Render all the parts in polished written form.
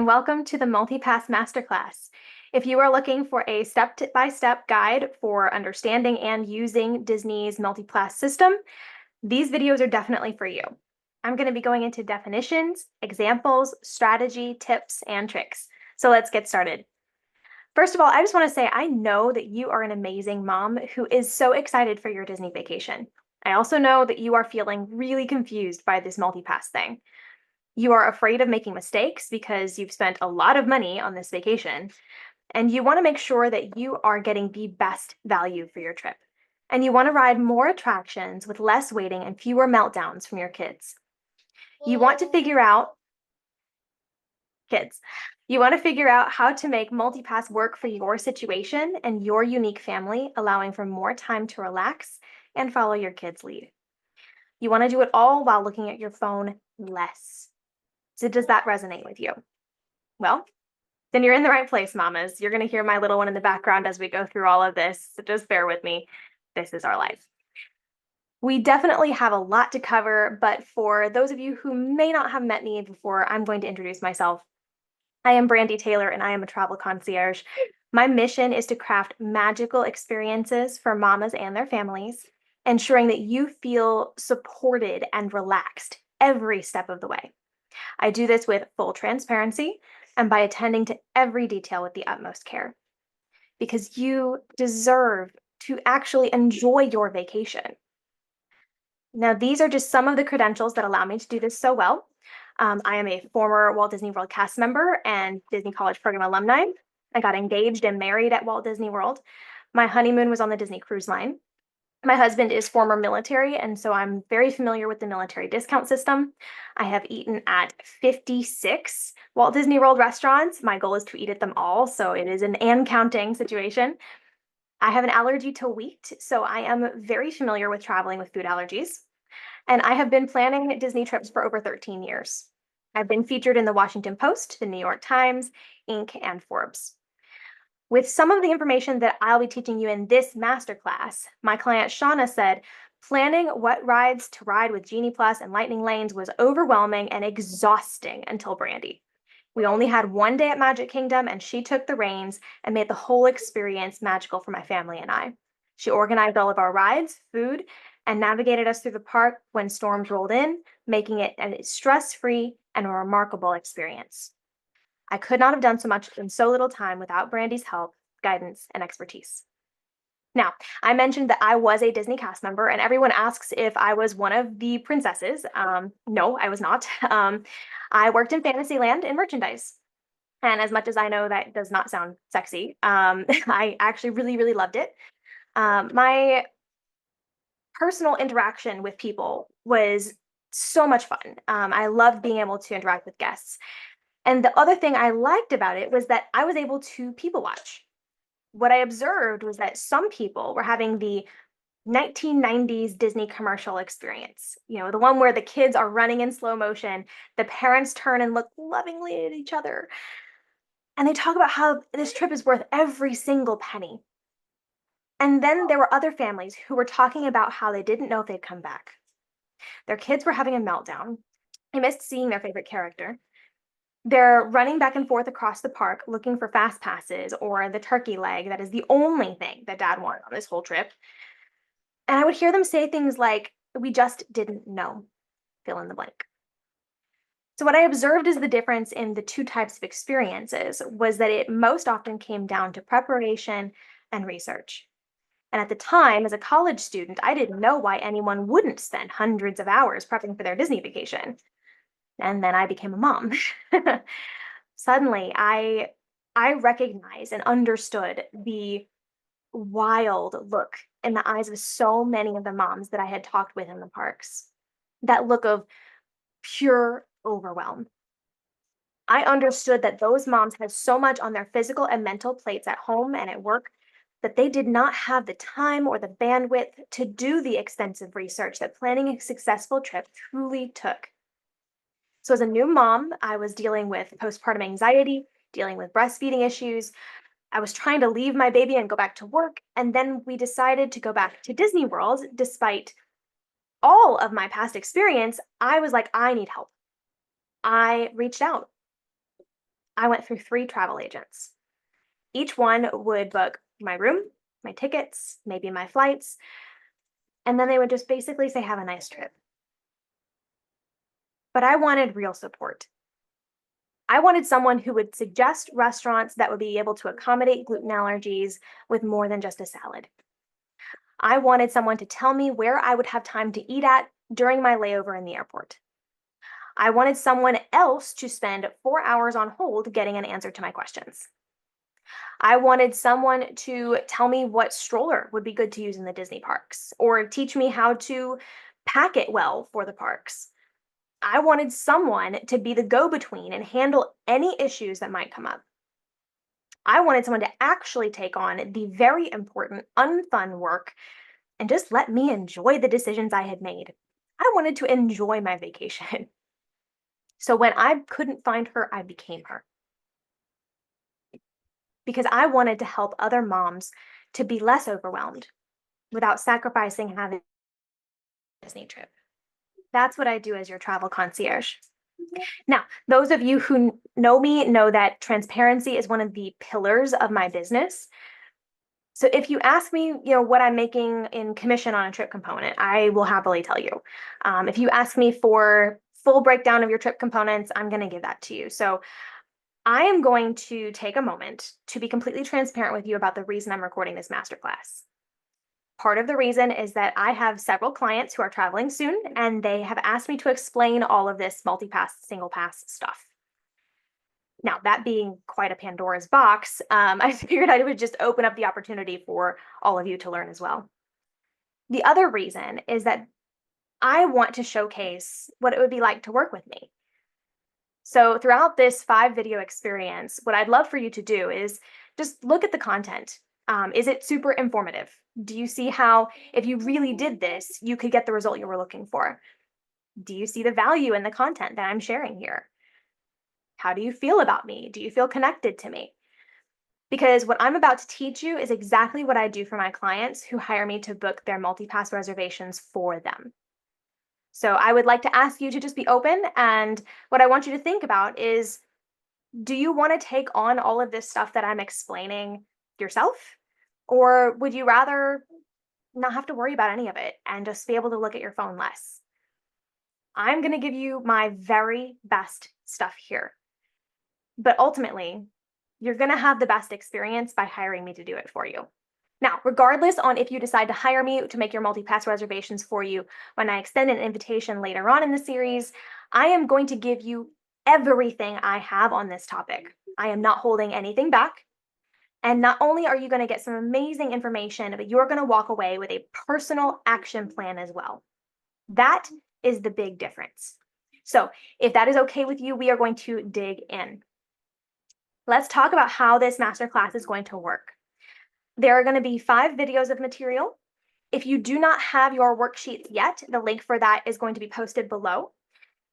welcome to the Multipass Masterclass. If you are looking for a step-by-step guide for understanding and using Disney's multipass system, these videos are definitely for you. I'm going to be going into definitions, examples, strategy, tips, and tricks. So let's get started. First of all, I just want to say I know that you are an amazing mom who is so excited for your Disney vacation. I also know that you are feeling really confused by this multipass thing. You are afraid of making mistakes because you've spent a lot of money on this vacation, and you want to make sure that you are getting the best value for your trip. And you want to ride more attractions with less waiting and fewer meltdowns from your kids. You want to figure out how to make multipass work for your situation and your unique family, allowing for more time to relax and follow your kids' lead. You want to do it all while looking at your phone less. So does that resonate with you? Well, then you're in the right place, mamas. You're going to hear my little one in the background as we go through all of this, so just bear with me. This is our life. We definitely have a lot to cover, but for those of you who may not have met me before, I'm going to introduce myself. I am Brandi Taylor, and I am a travel concierge. My mission is to craft magical experiences for mamas and their families, ensuring that you feel supported and relaxed every step of the way. I do this with full transparency and by attending to every detail with the utmost care, because you deserve to actually enjoy your vacation. Now, these are just some of the credentials that allow me to do this so well. I am a former Walt Disney World cast member and Disney College Program alumni. I got engaged and married at Walt Disney World. My honeymoon was on the Disney Cruise Line. My husband is former military, and so I'm very familiar with the military discount system. I have eaten at 56 Walt Disney World restaurants. My goal is to eat at them all, so it is an and counting situation. I have an allergy to wheat, so I am very familiar with traveling with food allergies. And I have been planning Disney trips for over 13 years. I've been featured in the Washington Post, the New York Times, Inc., and Forbes. With some of the information that I'll be teaching you in this masterclass, my client Shauna said, planning what rides to ride with Genie Plus and Lightning Lanes was overwhelming and exhausting until Brandi. We only had one day at Magic Kingdom, and she took the reins and made the whole experience magical for my family and I. She organized all of our rides, food, and navigated us through the park when storms rolled in, making it a stress-free and a remarkable experience. I could not have done so much in so little time without Brandi's help, guidance, and expertise. Now, I mentioned that I was a Disney cast member, and everyone asks if I was one of the princesses. No, I was not. I worked in Fantasyland in merchandise. And as much as I know that does not sound sexy, I actually really, really loved it. My personal interaction with people was so much fun. I loved being able to interact with guests. And the other thing I liked about it was that I was able to people watch. What I observed was that some people were having the 1990s Disney commercial experience, the one where the kids are running in slow motion, the parents turn and look lovingly at each other. And they talk about how this trip is worth every single penny. And then there were other families who were talking about how they didn't know if they'd come back. Their kids were having a meltdown. They missed seeing their favorite character. They're running back and forth across the park looking for fast passes or the turkey leg. That is the only thing that dad wanted on this whole trip. And I would hear them say things like, "We just didn't know," fill in the blank. So what I observed is the difference in the two types of experiences was that it most often came down to preparation and research. And at the time, as a college student, I didn't know why anyone wouldn't spend hundreds of hours prepping for their Disney vacation. And then I became a mom. Suddenly, I recognized and understood the wild look in the eyes of so many of the moms that I had talked with in the parks. That look of pure overwhelm. I understood that those moms had so much on their physical and mental plates at home and at work that they did not have the time or the bandwidth to do the extensive research that planning a successful trip truly took. So as a new mom, I was dealing with postpartum anxiety, dealing with breastfeeding issues. I was trying to leave my baby and go back to work. And then we decided to go back to Disney World. Despite all of my past experience, I was like, I need help. I reached out. I went through 3 travel agents. Each one would book my room, my tickets, maybe my flights, and then they would just basically say, "Have a nice trip." But I wanted real support. I wanted someone who would suggest restaurants that would be able to accommodate gluten allergies with more than just a salad. I wanted someone to tell me where I would have time to eat at during my layover in the airport. I wanted someone else to spend 4 hours on hold getting an answer to my questions. I wanted someone to tell me what stroller would be good to use in the Disney parks or teach me how to pack it well for the parks. I wanted someone to be the go between and handle any issues that might come up. I wanted someone to actually take on the very important, unfun work and just let me enjoy the decisions I had made. I wanted to enjoy my vacation. So when I couldn't find her, I became her because I wanted to help other moms to be less overwhelmed without sacrificing having a Disney trip. That's what I do as your travel concierge. Now, those of you who know me know that transparency is one of the pillars of my business. So if you ask me, what I'm making in commission on a trip component, I will happily tell you. If you ask me for full breakdown of your trip components, I'm going to give that to you. So I am going to take a moment to be completely transparent with you about the reason I'm recording this masterclass. Part of the reason is that I have several clients who are traveling soon, and they have asked me to explain all of this multipass, single pass stuff. Now, that being quite a Pandora's box, I figured I would just open up the opportunity for all of you to learn as well. The other reason is that I want to showcase what it would be like to work with me. So throughout this 5 video experience, what I'd love for you to do is just look at the content. Is it super informative? Do you see how if you really did this, you could get the result you were looking for? Do you see the value in the content that I'm sharing here? How do you feel about me? Do you feel connected to me? Because what I'm about to teach you is exactly what I do for my clients who hire me to book their multipass reservations for them. So I would like to ask you to just be open. And what I want you to think about is, do you want to take on all of this stuff that I'm explaining yourself? Or would you rather not have to worry about any of it and just be able to look at your phone less? I'm going to give you my very best stuff here. But ultimately, you're going to have the best experience by hiring me to do it for you. Now, regardless on if you decide to hire me to make your multi-pass reservations for you when I extend an invitation later on in the series, I am going to give you everything I have on this topic. I am not holding anything back. And not only are you going to get some amazing information, but you're going to walk away with a personal action plan as well. That is the big difference. So if that is okay with you, we are going to dig in. Let's talk about how this masterclass is going to work. There are going to be 5 videos of material. If you do not have your worksheets yet, the link for that is going to be posted below.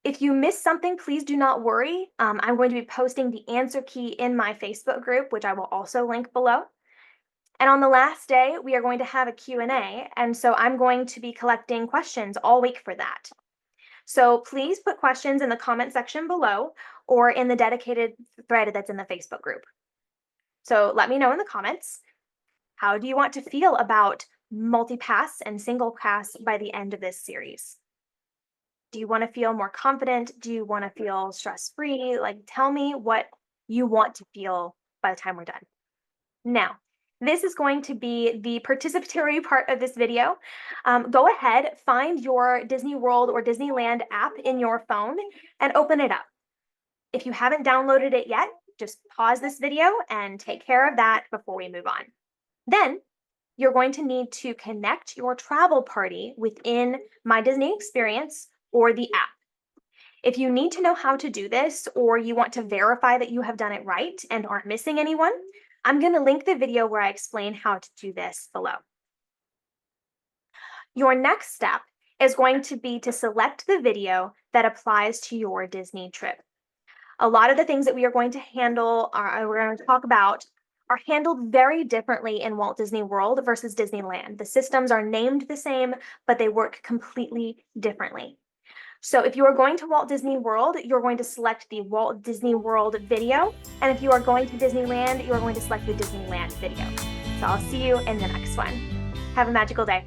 If you missed something, please do not worry. I'm going to be posting the answer key in my Facebook group, which I will also link below. And on the last day, we are going to have a Q&A, and so I'm going to be collecting questions all week for that. So please put questions in the comment section below or in the dedicated thread that's in the Facebook group. So let me know in the comments, how do you want to feel about multi-pass and single pass by the end of this series? Do you want to feel more confident? Do you want to feel stress-free? Tell me what you want to feel by the time we're done. Now, this is going to be the participatory part of this video. Go ahead, find your Disney World or Disneyland app in your phone and open it up. If you haven't downloaded it yet, just pause this video and take care of that before we move on. Then you're going to need to connect your travel party within My Disney Experience or the app. If you need to know how to do this or you want to verify that you have done it right and aren't missing anyone, I'm going to link the video where I explain how to do this below. Your next step is going to be to select the video that applies to your Disney trip. A lot of the things that we are going to handle, we're going to talk about, are handled very differently in Walt Disney World versus Disneyland. The systems are named the same, but they work completely differently. So if you are going to Walt Disney World, you're going to select the Walt Disney World video. And if you are going to Disneyland, you're going to select the Disneyland video. So I'll see you in the next one. Have a magical day.